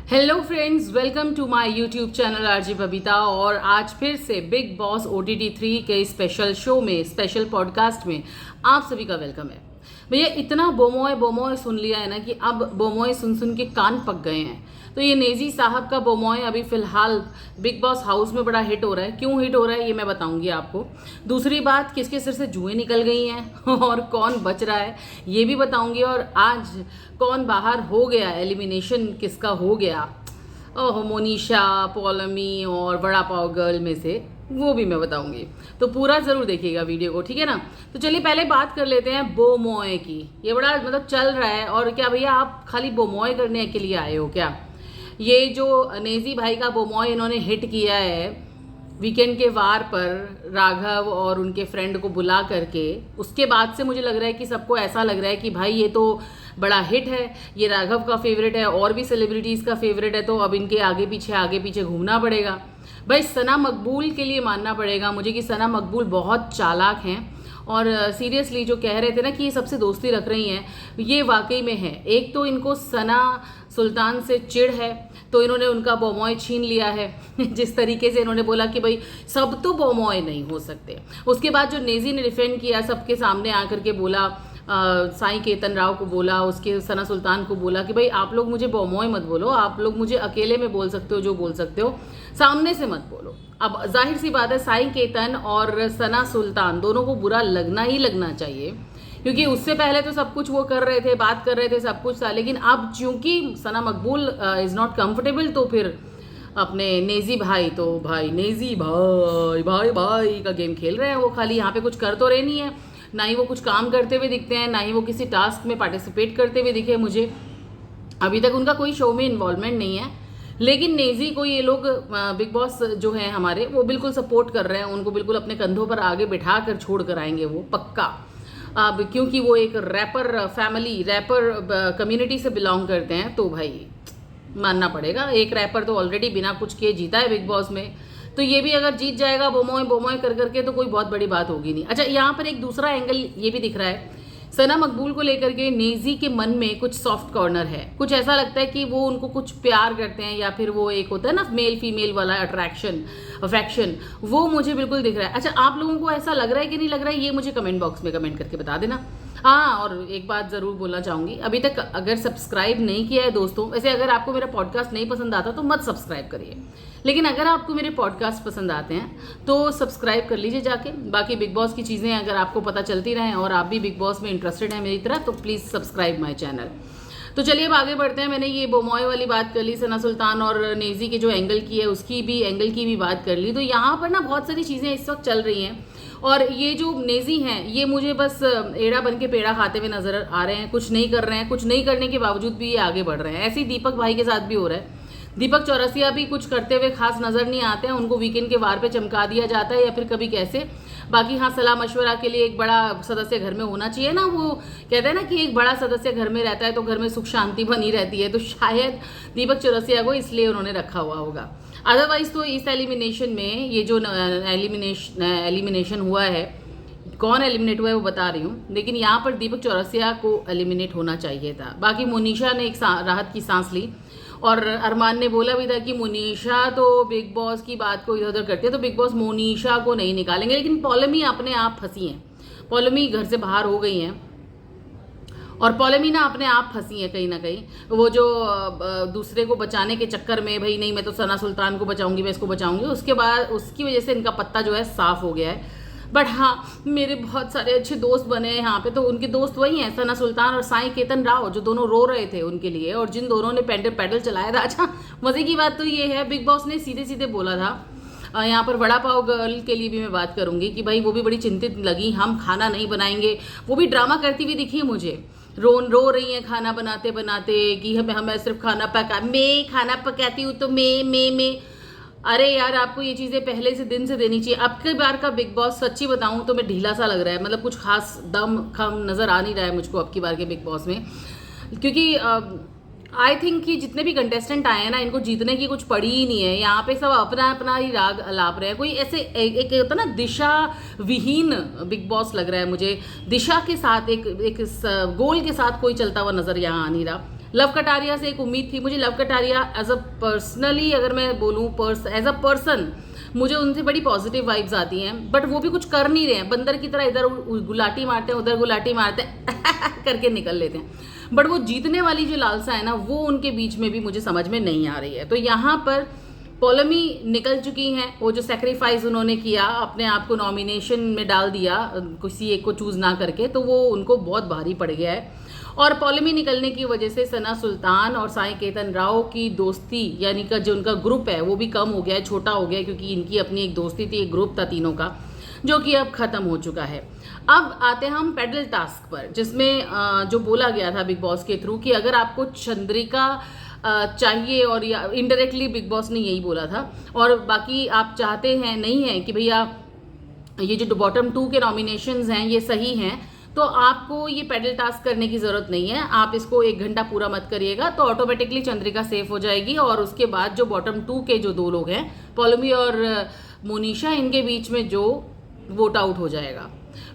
Hello friends, welcome to my YouTube channel RJ Babita. और आज फिर से बिग बॉस OTT 3 के स्पेशल शो में, स्पेशल पॉडकास्ट में आप सभी का वेलकम है। भैया इतना बोमोए बोमोए सुन लिया है ना कि अब बोमोए सुन सुन के कान पक गए हैं। तो ये नेजी साहब का बोमोए अभी फिलहाल बिग बॉस हाउस में बड़ा हिट हो रहा है। क्यों हिट हो रहा है ये मैं बताऊंगी आपको। दूसरी बात, किसके सिर से जुएं निकल गई हैं और कौन बच रहा है ये भी बताऊंगी। और आज कौन बाहर हो गया, एलिमिनेशन किसका हो गया, ओह मोनिशा, पॉलमी और बड़ा पाव गर्ल में से, वो भी मैं बताऊंगी। तो पूरा जरूर देखिएगा वीडियो को, ठीक है ना। तो चलिए पहले बात कर लेते हैं बोमोए की। ये बड़ा चल रहा है। और क्या भैया आप खाली बोमोए करने के लिए आए हो क्या? ये जो नेजी भाई का बोमोए इन्होंने हिट किया है वीकेंड के वार पर राघव और उनके फ्रेंड को बुला करके, उसके बाद से मुझे लग रहा है कि सबको ऐसा लग रहा है कि भाई ये तो बड़ा हिट है, ये राघव का फेवरेट है और भी सेलिब्रिटीज़ का फेवरेट है, तो अब इनके आगे पीछे घूमना पड़ेगा। भाई सना मकबूल के लिए मानना पड़ेगा मुझे कि सना मकबूल बहुत चालाक हैं। और सीरियसली जो कह रहे थे ना कि ये सबसे दोस्ती रख रही हैं, ये वाकई में है। एक तो इनको सना सुल्तान से चिढ़ है, तो इन्होंने उनका बोमोए छीन लिया है जिस तरीके से इन्होंने बोला कि भाई सब तो बोमोए नहीं हो सकते। उसके बाद जो नेजी ने डिफेंड किया, सबके सामने आकर के बोला, साईं केतन राव को बोला, उसके सना सुल्तान को बोला कि भाई आप लोग मुझे बोमोए मत बोलो, आप लोग मुझे अकेले में बोल सकते हो जो बोल सकते हो, सामने से मत बोलो। अब जाहिर सी बात है साईं केतन और सना सुल्तान दोनों को बुरा लगना ही लगना चाहिए, क्योंकि उससे पहले तो सब कुछ वो कर रहे थे, बात कर रहे थे, सब कुछ था। लेकिन अब चूंकि सना मकबूल इज़ नॉट कंफर्टेबल, तो फिर अपने नेजी भाई, तो भाई नेजी भाई भाई भाई का गेम खेल रहे हैं। वो खाली यहाँ पे कुछ कर तो रहे नहीं है, ना ही वो कुछ काम करते हुए दिखते हैं, ना ही वो किसी टास्क में पार्टिसिपेट करते हुए दिखे मुझे। अभी तक उनका कोई शो में इन्वॉल्वमेंट नहीं है। लेकिन नेजी को ये लोग, बिग बॉस जो है हमारे, वो बिल्कुल सपोर्ट कर रहे हैं। उनको बिल्कुल अपने कंधों पर आगे बिठा कर छोड़ कर आएंगे वो, पक्का। अब क्योंकि वो एक रैपर फैमिली, रैपर कम्युनिटी से बिलोंग करते हैं, तो भाई मानना पड़ेगा। एक रैपर तो ऑलरेडी बिना कुछ किए जीता है बिग बॉस में, तो ये भी अगर जीत जाएगा बोमोए बोमोए कर करके, तो कोई बहुत बड़ी बात होगी नहीं। अच्छा, यहाँ पर एक दूसरा एंगल ये भी दिख रहा है, सना मकबूल को लेकर के नेजी के मन में कुछ सॉफ्ट कॉर्नर है। कुछ ऐसा लगता है कि वो उनको कुछ प्यार करते हैं, या फिर वो एक होता है ना मेल फीमेल वाला अट्रैक्शन, अफेक्शन, वो मुझे बिल्कुल दिख रहा है। अच्छा, आप लोगों को ऐसा लग रहा है कि नहीं लग रहा है, ये मुझे कमेंट बॉक्स में कमेंट करके बता देना। हाँ, और एक बात ज़रूर बोलना चाहूँगी, अभी तक अगर सब्सक्राइब नहीं किया है दोस्तों, वैसे अगर आपको मेरा पॉडकास्ट नहीं पसंद आता तो मत सब्सक्राइब करिए, लेकिन अगर आपको मेरे पॉडकास्ट पसंद आते हैं तो सब्सक्राइब कर लीजिए जाके। बाकी बिग बॉस की चीज़ें अगर आपको पता चलती रहें और आप भी बिग बॉस में इंटरेस्टेड हैं मेरी तरह, तो प्लीज़ सब्सक्राइब माई चैनल। तो चलिए अब आगे बढ़ते हैं। मैंने ये बोमोए वाली बात कर ली, सना सुल्तान और नेजी के जो एंगल की है उसकी भी, एंगल की भी बात कर ली। तो यहाँ पर ना बहुत सारी चीज़ें इस वक्त चल रही हैं, और ये जो नेजी हैं ये मुझे बस एड़ा बन के पेड़ा खाते हुए नजर आ रहे हैं। कुछ नहीं कर रहे हैं, कुछ नहीं करने के बावजूद भी ये आगे बढ़ रहे हैं। ऐसे ही दीपक भाई के साथ भी हो रहा है। दीपक चौरसिया भी कुछ करते हुए खास नजर नहीं आते हैं, उनको वीकेंड के वार पे चमका दिया जाता है, या फिर कभी कैसे। बाकी हाँ, सलाह मशवरा के लिए एक बड़ा सदस्य घर में होना चाहिए ना। वो कहते हैं ना कि एक बड़ा सदस्य घर में रहता है तो घर में सुख शांति बनी रहती है, तो शायद दीपक चौरसिया को इसलिए उन्होंने रखा हुआ होगा। अदरवाइज तो इस एलिमिनेशन में, ये जो एलिमिनेशन हुआ है, कौन एलिमिनेट हुआ है वो बता रही हूँ, लेकिन यहाँ पर दीपक चौरसिया को एलिमिनेट होना चाहिए था। बाकी मोनिशा ने एक राहत की सांस ली, और अरमान ने बोला भी था कि मोनिशा तो बिग बॉस की बात को इधर उधर करती है, तो बिग बॉस मोनिशा को नहीं निकालेंगे। लेकिन पॉलमी अपने आप फंसी हैं, पॉलमी घर से बाहर हो गई हैं, और पॉलमी ना अपने आप फंसी है कहीं ना कहीं। वो जो दूसरे को बचाने के चक्कर में, भाई नहीं मैं तो सना सुल्तान को बचाऊंगी, मैं इसको बचाऊंगी, उसके बाद उसकी वजह से इनका पत्ता जो है साफ हो गया है। बट हाँ, मेरे बहुत सारे अच्छे दोस्त बने हैं यहाँ पे, तो उनके दोस्त वही हैं, सना सुल्तान और साईं केतन राव, जो दोनों रो रहे थे उनके लिए, और जिन दोनों ने पैडल चलाया था। अच्छा, मजे की बात तो ये है, बिग बॉस ने सीधे सीधे बोला था, यहाँ पर वड़ा पाव गर्ल के लिए भी मैं बात करूंगी, कि भाई वो भी बड़ी चिंतित लगी, हम खाना नहीं बनाएंगे। वो भी ड्रामा करती हुई दिखी मुझे, रो रही हैं खाना बनाते बनाते, कि हमें सिर्फ खाना पका, मैं खाना पकाती हूँ तो मैं। अरे यार, आपको ये चीज़ें पहले से दिन से देनी चाहिए। अब की बार का बिग बॉस सच्ची बताऊं तो मैं ढीला सा लग रहा है, मतलब कुछ खास दम खम नज़र आ नहीं रहा है मुझको अब की बार के बिग बॉस में, क्योंकि आई थिंक कि जितने भी कंटेस्टेंट आए हैं ना, इनको जीतने की कुछ पड़ी ही नहीं है। यहाँ पे सब अपना अपना ही राग अलाप रहे हैं। कोई ऐसे एक होता ना दिशा विहीन बिग बॉस लग रहा है मुझे। दिशा के साथ एक गोल के साथ कोई चलता हुआ नजर यहाँ आ नहीं रहा। लव कटारिया से एक उम्मीद थी मुझे। Love Kataria as a personally अगर मैं बोलूँ, एज अ पर्सन मुझे उनसे बड़ी पॉजिटिव वाइब्स आती हैं, बट वो भी कुछ कर नहीं रहे हैं, बंदर की तरह इधर गुलाटी मारते हैं उधर गुलाटी मारते हैं करके निकल लेते हैं। बट वो जीतने वाली जो लालसा है ना, वो उनके बीच में भी मुझे समझ में नहीं आ रही है। तो यहाँ पर पॉलमी निकल चुकी हैं। वो जो सेक्रीफाइस उन्होंने किया, अपने आप को नॉमिनेशन में डाल दिया किसी एक को चूज ना करके, तो वो उनको बहुत भारी पड़ गया है। और पॉलमी निकलने की वजह से सना सुल्तान और साई केतन राव की दोस्ती, यानी का जो उनका ग्रुप है वो भी कम हो गया है, छोटा हो गया है, क्योंकि इनकी अपनी एक दोस्ती थी, एक ग्रुप था तीनों का, जो कि अब खत्म हो चुका है। अब आते हैं हम पेडल टास्क पर, जिसमें जो बोला गया था बिग बॉस के थ्रू कि अगर आपको चंद्रिका चाहिए, और या इनडायरेक्टली बिग बॉस ने यही बोला था, और बाकी आप चाहते हैं नहीं है कि भैया ये जो बॉटम 2 के नॉमिनेशंस हैं ये सही हैं, तो आपको ये पेडल टास्क करने की ज़रूरत नहीं है। आप इसको 1 घंटा पूरा मत करिएगा, तो ऑटोमेटिकली चंद्रिका सेफ हो जाएगी। और उसके बाद जो बॉटम 2 के जो 2 लोग हैं, पॉलमी और मोनिशा, इनके बीच में जो वोट आउट हो जाएगा।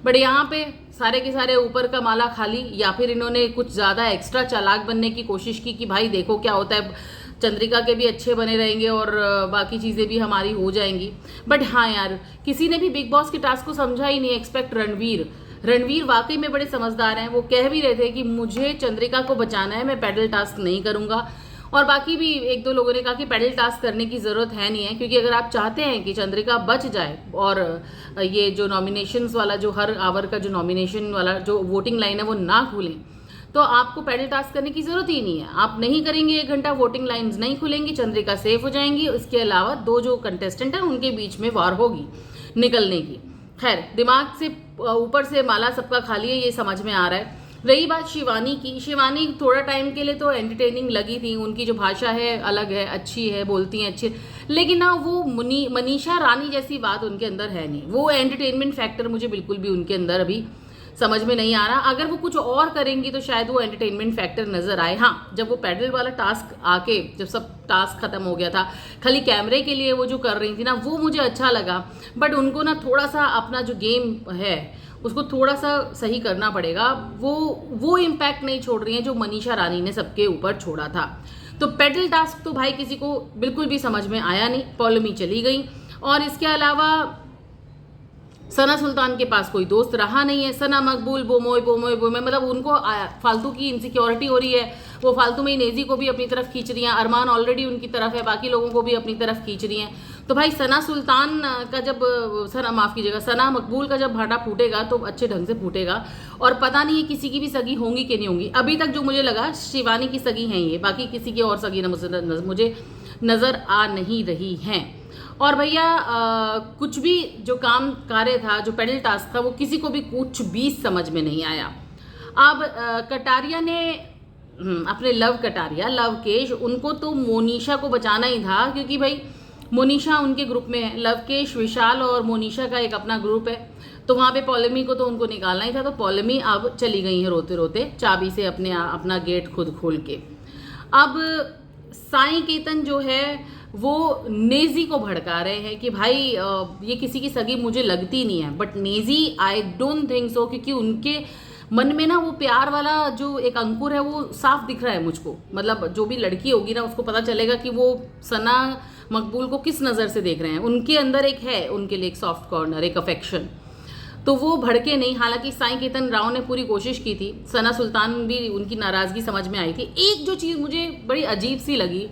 बट यहाँ पे सारे के सारे ऊपर का माला खाली, या फिर इन्होंने कुछ ज़्यादा एक्स्ट्रा चालाक बनने की कोशिश की कि भाई देखो क्या होता है, चंद्रिका के भी अच्छे बने रहेंगे और बाकी चीज़ें भी हमारी हो जाएंगी। बट हाँ यार, किसी ने भी बिग बॉस के टास्क को समझा ही नहीं। एक्सपेक्ट रणवीर वाकई में बड़े समझदार हैं। वो कह भी रहे थे कि मुझे चंद्रिका को बचाना है, मैं पेडल टास्क नहीं करूंगा। और बाकी भी 1-2 लोगों ने कहा कि पेडल टास्क करने की ज़रूरत है नहीं है, क्योंकि अगर आप चाहते हैं कि चंद्रिका बच जाए और ये जो नॉमिनेशंस वाला, जो हर आवर का जो नॉमिनेशन वाला जो वोटिंग लाइन है वो ना खुलें, तो आपको पेडल टास्क करने की ज़रूरत ही नहीं है। आप नहीं करेंगे 1 घंटा, वोटिंग लाइन्स नहीं खुलेंगी, चंद्रिका सेफ हो जाएंगी। इसके अलावा 2 जो कंटेस्टेंट हैं उनके बीच में वार होगी निकलने की। खैर, दिमाग से ऊपर से माला सबका खाली है, ये समझ में आ रहा है। रही बात शिवानी की, शिवानी थोड़ा टाइम के लिए तो एंटरटेनिंग लगी थी। उनकी जो भाषा है अलग है, अच्छी है, बोलती हैं अच्छी, लेकिन ना वो मनीषा रानी जैसी बात उनके अंदर है नहीं। वो एंटरटेनमेंट फैक्टर मुझे बिल्कुल भी उनके अंदर अभी समझ में नहीं आ रहा। अगर वो कुछ और करेंगी तो शायद वो एंटरटेनमेंट फैक्टर नजर आए। हाँ, जब वो पैडल वाला टास्क आके, जब सब टास्क खत्म हो गया था, खाली कैमरे के लिए वो जो कर रही थी ना, वो मुझे अच्छा लगा। बट उनको ना थोड़ा सा अपना जो गेम है उसको थोड़ा सा सही करना पड़ेगा। वो इम्पैक्ट नहीं छोड़ रही हैं जो मनीषा रानी ने सबके ऊपर छोड़ा था। तो पैडल टास्क तो भाई किसी को बिल्कुल भी समझ में आया नहीं, पॉलमी चली गई। और इसके अलावा सना सुल्तान के पास कोई दोस्त रहा नहीं है। सना मकबूल बोमोय मतलब उनको फालतू की इनसिक्योरिटी हो रही है। वो फालतू में ही नेजी को भी अपनी तरफ खींच रही हैं, अरमान ऑलरेडी उनकी तरफ है, बाकी लोगों को भी अपनी तरफ खींच रही हैं। तो भाई सना सुल्तान का जब सना मकबूल का जब भाटा फूटेगा तो अच्छे ढंग से फूटेगा। और पता नहीं है किसी की भी सगी होंगी कि नहीं होंगी। अभी तक जो मुझे लगा शिवानी की सगी हैं ये, बाकी किसी की और सगी मुझे नज़र आ नहीं रही हैं। और भैया कुछ भी जो काम कार्य था, जो पेडल टास्क था, वो किसी को भी कुछ भी समझ में नहीं आया। अब कटारिया ने अपने लवकेश, उनको तो मोनिशा को बचाना ही था, क्योंकि भाई मोनिशा उनके ग्रुप में है। लवकेश, विशाल और मोनिशा का एक अपना ग्रुप है, तो वहाँ पे पॉलमी को तो उनको निकालना ही था। तो पॉलमी अब चली गई है रोते रोते, चाबी से अपना गेट खुद खोल के। अब साई केतन जो है वो नेजी को भड़का रहे हैं कि भाई ये किसी की सगी मुझे लगती नहीं है। But Naezy I don't think so, क्योंकि उनके मन में ना वो प्यार वाला जो एक अंकुर है वो साफ दिख रहा है मुझको। मतलब जो भी लड़की होगी ना, उसको पता चलेगा कि वो सना मकबूल को किस नज़र से देख रहे हैं। उनके अंदर एक है उनके लिए एक सॉफ्ट कॉर्नर, एक अफेक्शन, तो वो भड़के नहीं। हालांकि साई केतन राव ने पूरी कोशिश की थी, सना सुल्तान भी उनकी नाराज़गी समझ में आई थी। एक जो चीज़ मुझे बड़ी अजीब सी लगी,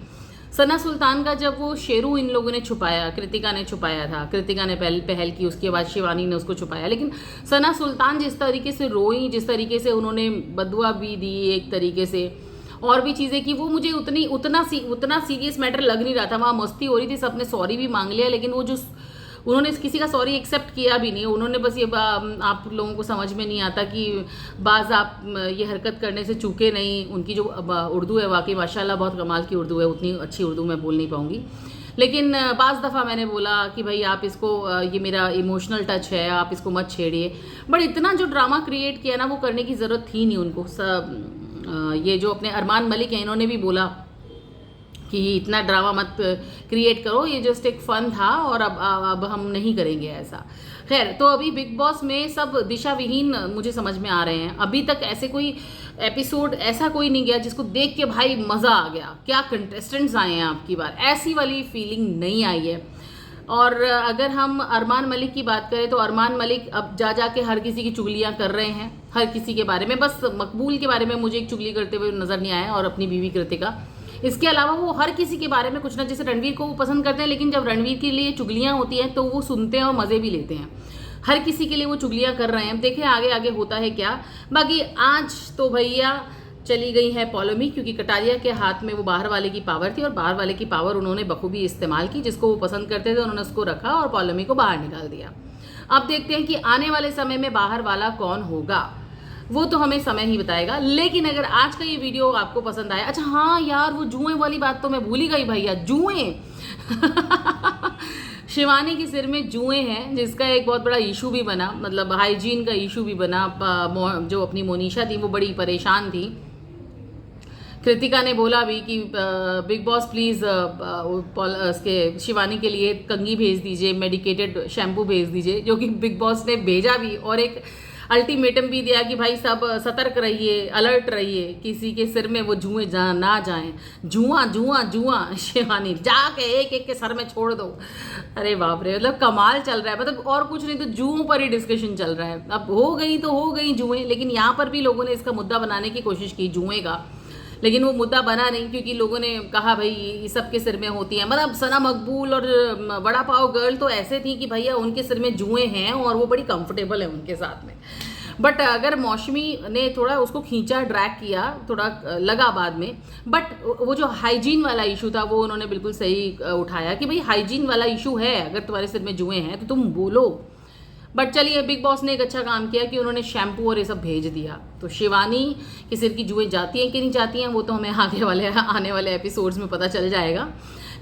सना सुल्तान का जब वो शेरू इन लोगों ने छुपाया, कृतिका ने छुपाया था, कृतिका ने पहल की, उसके बाद शिवानी ने उसको छुपाया, लेकिन सना सुल्तान जिस तरीके से रोई, जिस तरीके से उन्होंने बदुआ भी दी एक तरीके से, और भी चीज़ें की, वो मुझे उतना सीरियस मैटर लग नहीं रहा था। वहाँ मस्ती हो रही थी, सबने सॉरी भी मांग लिया, लेकिन वो जो उन्होंने किसी का सॉरी एक्सेप्ट किया भी नहीं। उन्होंने बस ये आप लोगों को समझ में नहीं आता कि बाज़ आप ये हरकत करने से चूके नहीं। उनकी जो उर्दू है वाकई माशाल्लाह बहुत कमाल की उर्दू है, उतनी अच्छी उर्दू मैं बोल नहीं पाऊँगी, लेकिन बाज़ दफ़ा मैंने बोला कि भाई आप इसको, ये मेरा इमोशनल टच है, आप इसको मत छेड़िए। बट इतना जो ड्रामा क्रिएट किया ना, वो करने की ज़रूरत थी नहीं उनको। ये जो अपने अरमान मलिक हैं, इन्होंने भी बोला कि इतना ड्रामा मत क्रिएट करो, ये जस्ट एक फन था और अब हम नहीं करेंगे ऐसा। खैर, तो अभी बिग बॉस में सब दिशा विहीन मुझे समझ में आ रहे हैं। अभी तक ऐसे कोई एपिसोड ऐसा कोई नहीं गया जिसको देख के भाई मज़ा आ गया, क्या कंटेस्टेंट्स आए हैं आपकी बार, ऐसी वाली फीलिंग नहीं आई है। और अगर हम अरमान मलिक की बात करें तो अरमान मलिक अब जा के हर किसी की चुगलियां कर रहे हैं, हर किसी के बारे में। बस मकबूल के बारे में मुझे एक चुगली करते हुए नज़र नहीं आया और अपनी बीवी कृतिका। इसके अलावा वो हर किसी के बारे में कुछ ना, जैसे रणवीर को वो पसंद करते हैं, लेकिन जब रणवीर के लिए चुगलियां होती हैं तो वो सुनते हैं और मज़े भी लेते हैं। हर किसी के लिए वो चुगलियां कर रहे हैं। देखें आगे आगे होता है क्या। बाकी आज तो भैया चली गई है पॉलोमी, क्योंकि कटारिया के हाथ में वो बाहर वाले की पावर थी और बाहर वाले की पावर उन्होंने बखूबी इस्तेमाल की। जिसको वो पसंद करते थे उन्होंने उसको रखा और पॉलोमी को बाहर निकाल दिया। अब देखते हैं कि आने वाले समय में बाहर वाला कौन होगा, वो तो हमें समय ही बताएगा। लेकिन अगर आज का ये वीडियो आपको पसंद आया, अच्छा हाँ यार वो जुएं वाली बात तो मैं भूल ही गई भैया, जुएं शिवानी के सिर में जुएं हैं, जिसका एक बहुत बड़ा इशू भी बना, मतलब हाइजीन का इशू भी बना। जो अपनी मोनिशा थी वो बड़ी परेशान थी। कृतिका ने बोला भी कि बिग बॉस प्लीज़ उसके शिवानी के लिए कंघी भेज दीजिए, मेडिकेटेड शैम्पू भेज दीजिए, जो कि बिग बॉस ने भेजा भी और एक अल्टीमेटम भी दिया कि भाई सब सतर्क रहिए, अलर्ट रहिए, किसी के सिर में वो जुएं ना जाएं। जुआ जुआ जुआ शिवानी जाके एक एक के सर में छोड़ दो। अरे बाप रे, मतलब कमाल चल रहा है। मतलब और कुछ नहीं तो जुओं पर ही डिस्कशन चल रहा है। अब हो गई तो हो गई जुएं, लेकिन यहाँ पर भी लोगों ने इसका मुद्दा बनाने की कोशिश की जुएं का, लेकिन वो मुद्दा बना नहीं, क्योंकि लोगों ने कहा भाई ये सबके सिर में होती है। मतलब सना मकबूल और वड़ा पाव गर्ल तो ऐसे थी कि भैया उनके सिर में जुएं हैं और वो बड़ी कंफर्टेबल है उनके साथ में। बट अगर मौसमी ने थोड़ा उसको खींचा, ड्रैग किया, थोड़ा लगा बाद में। बट वो जो हाइजीन वाला इशू था वो उन्होंने बिल्कुल सही उठाया कि भाई हाइजीन वाला इशू है, अगर तुम्हारे सिर में जुएं हैं तो तुम बोलो। बट चलिए बिग बॉस ने एक अच्छा काम किया कि उन्होंने शैम्पू और ये सब भेज दिया। तो शिवानी के सिर की जुएं जाती हैं कि नहीं जाती हैं वो तो हमें आने वाले एपिसोड्स में पता चल जाएगा।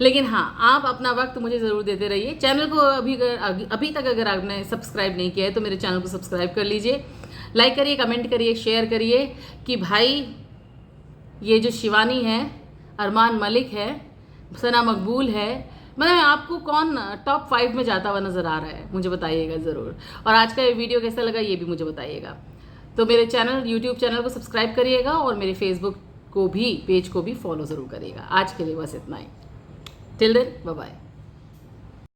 लेकिन हाँ, आप अपना वक्त मुझे ज़रूर देते रहिए। चैनल को अभी तक अगर आपने सब्सक्राइब नहीं किया है तो मेरे चैनल को सब्सक्राइब कर लीजिए, लाइक करिए, कमेंट करिए, शेयर करिए कि भाई ये जो शिवानी है, अरमान मलिक है, सना मकबूल है, मतलब आपको कौन टॉप 5 में जाता हुआ नज़र आ रहा है, मुझे बताइएगा ज़रूर। और आज का ये वीडियो कैसा लगा ये भी मुझे बताइएगा। तो मेरे यूट्यूब चैनल को सब्सक्राइब करिएगा और मेरे फेसबुक पेज को भी फॉलो ज़रूर करिएगा। आज के लिए बस इतना ही। Till then bye bye.